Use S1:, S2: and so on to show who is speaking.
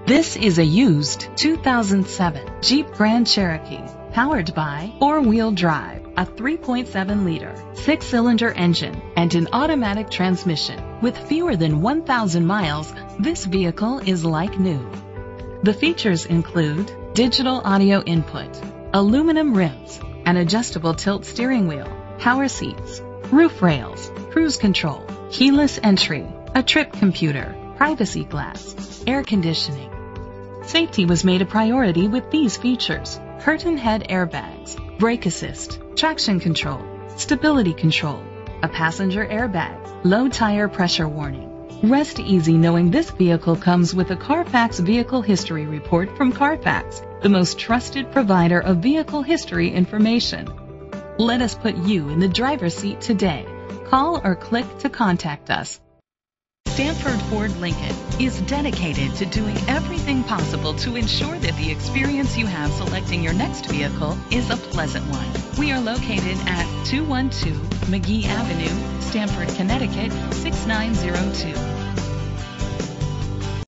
S1: This is a used 2007 Jeep Grand Cherokee, powered by four-wheel drive, a 3.7-liter, six-cylinder engine, and an automatic transmission. With fewer than 1,000 miles, this vehicle is like new. The features include digital audio input, aluminum rims, an adjustable tilt steering wheel, power seats, roof rails, cruise control, keyless entry, a trip computer, privacy glass, air conditioning. Safety was made a priority with these features: curtain head airbags, brake assist, traction control, stability control, a passenger airbag, low tire pressure warning. Rest easy knowing this vehicle comes with a Carfax Vehicle History Report from Carfax, the most trusted provider of vehicle history information. Let us put you in the driver's seat today. Call or click to contact us. Stanford Ford Lincoln is dedicated to doing everything possible to ensure that the experience you have selecting your next vehicle is a pleasant one. We are located at 212 McGee Avenue, Stamford, Connecticut 6902.